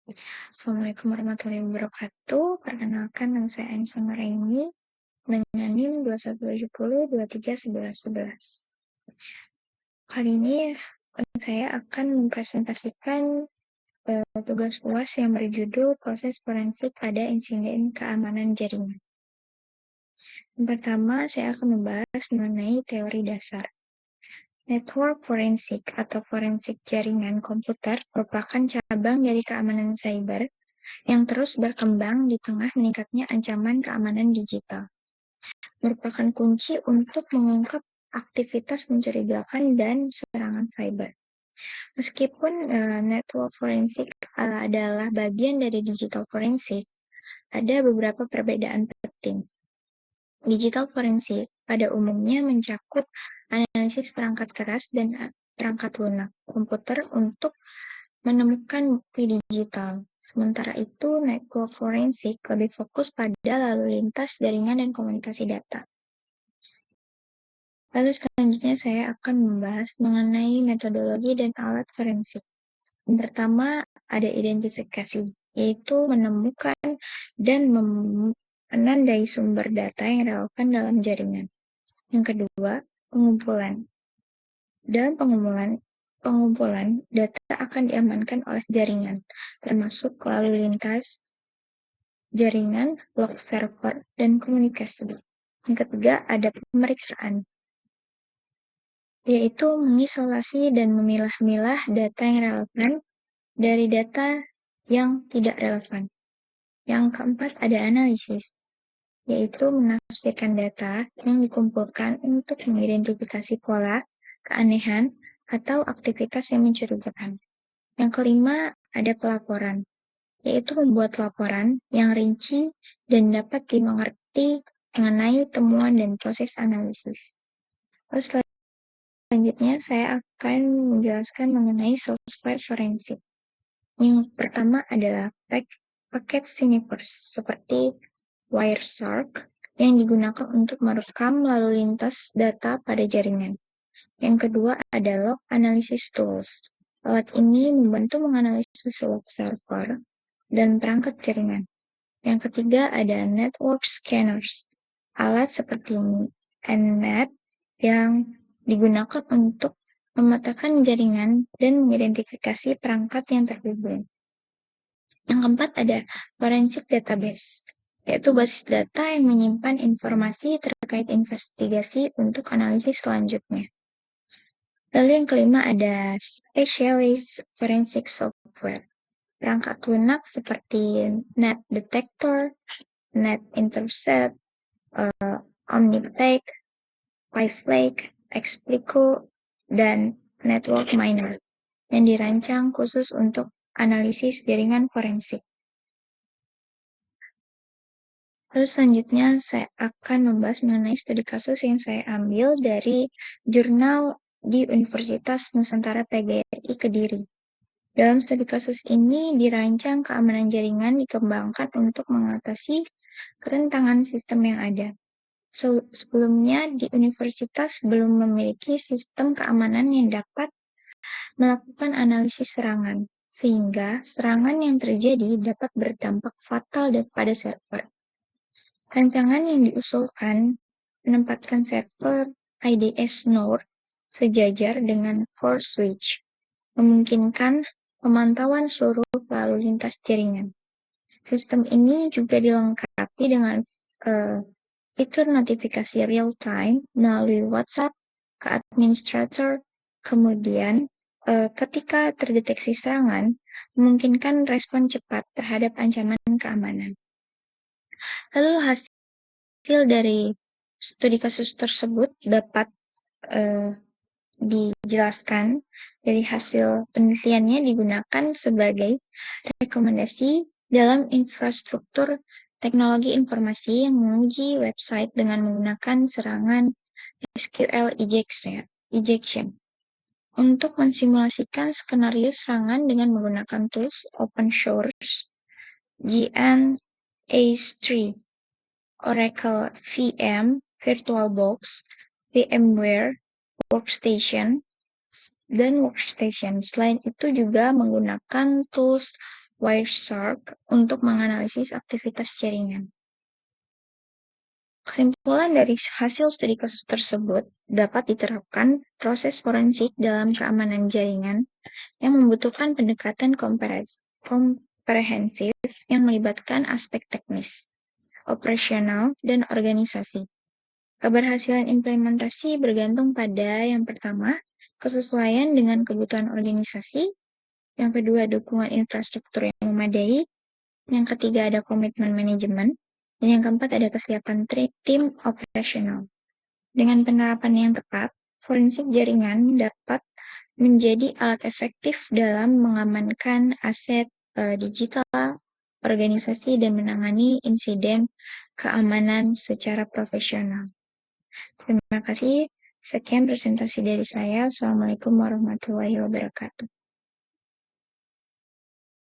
Assalamualaikum warahmatullahi wabarakatuh. Perkenalkan, nama saya Ainsa Maraini dengan NIM 2170231111. Kali ini saya akan mempresentasikan tugas UAS yang berjudul Proses Forensik pada Insiden Keamanan Jaringan. Yang pertama, saya akan membahas mengenai teori dasar. Network forensik atau forensik jaringan komputer merupakan cabang dari keamanan cyber yang terus berkembang di tengah meningkatnya ancaman keamanan digital. Merupakan kunci untuk mengungkap aktivitas mencurigakan dan serangan cyber. Meskipun network forensik adalah bagian dari digital forensik, ada beberapa perbedaan penting. Digital forensik pada umumnya mencakup analisis perangkat keras dan perangkat lunak komputer untuk menemukan bukti digital. Sementara itu, network forensik lebih fokus pada lalu lintas jaringan dan komunikasi data. Lalu selanjutnya saya akan membahas mengenai metodologi dan alat forensik. Yang pertama, ada identifikasi, yaitu menemukan dan menandai sumber data yang relevan dalam jaringan. Yang kedua, pengumpulan. Dalam pengumpulan data akan diamankan oleh jaringan, termasuk lalu lintas jaringan, log server, dan komunikasi. Yang ketiga, ada pemeriksaan, yaitu mengisolasi dan memilah-milah data yang relevan dari data yang tidak relevan. Yang keempat, ada analisis, yaitu menafsirkan data yang dikumpulkan untuk mengidentifikasi pola, keanehan, atau aktivitas yang mencurigakan. Yang kelima, ada pelaporan, yaitu membuat laporan yang rinci dan dapat dimengerti mengenai temuan dan proses analisis. Terus selanjutnya saya akan menjelaskan mengenai software forensik. Yang pertama adalah paket Syniverse seperti Wireshark yang digunakan untuk merekam lalu lintas data pada jaringan. Yang kedua ada log analysis tools. Alat ini membantu menganalisis log server dan perangkat jaringan. Yang ketiga ada network scanners. Alat seperti Nnet yang digunakan untuk memetakan jaringan dan mengidentifikasi perangkat yang terhubung. Yang keempat ada forensic database, yaitu basis data yang menyimpan informasi terkait investigasi untuk analisis selanjutnya. Lalu yang kelima ada specialist forensic software. Perangkat lunak seperti Net Detector, Net Intercept, OmniFlake, PyFlake, Explico, dan Network Miner yang dirancang khusus untuk analisis jaringan forensik. Lalu selanjutnya saya akan membahas mengenai studi kasus yang saya ambil dari jurnal di Universitas Nusantara PGRI Kediri. Dalam studi kasus ini dirancang keamanan jaringan dikembangkan untuk mengatasi kerentangan sistem yang ada. Sebelumnya di universitas belum memiliki sistem keamanan yang dapat melakukan analisis serangan, sehingga serangan yang terjadi dapat berdampak fatal pada server. Rancangan yang diusulkan menempatkan server IDS Node sejajar dengan core switch, memungkinkan pemantauan seluruh lalu lintas jaringan. Sistem ini juga dilengkapi dengan fitur notifikasi real-time melalui WhatsApp ke administrator. Kemudian, ketika terdeteksi serangan, memungkinkan respon cepat terhadap ancaman keamanan. Lalu hasil dari studi kasus tersebut dapat dijelaskan dari hasil penelitiannya digunakan sebagai rekomendasi dalam infrastruktur teknologi informasi yang menguji website dengan menggunakan serangan SQL injection untuk mensimulasikan skenario serangan dengan menggunakan tools open source GNACE3, Oracle VM, VirtualBox, VMware Workstation, dan Workstation. Selain itu juga menggunakan tools Wireshark untuk menganalisis aktivitas jaringan. Kesimpulan dari hasil studi kasus tersebut dapat diterapkan proses forensik dalam keamanan jaringan yang membutuhkan pendekatan komprehensif yang melibatkan aspek teknis, operasional, dan organisasi. Keberhasilan implementasi bergantung pada yang pertama, kesesuaian dengan kebutuhan organisasi, yang kedua, dukungan infrastruktur yang memadai, yang ketiga, ada komitmen manajemen, dan yang keempat, ada kesiapan tim operasional. Dengan penerapan yang tepat, forensik jaringan dapat menjadi alat efektif dalam mengamankan aset digital, organisasi, dan menangani insiden keamanan secara profesional. Terima kasih. Sekian presentasi dari saya. Assalamualaikum warahmatullahi wabarakatuh.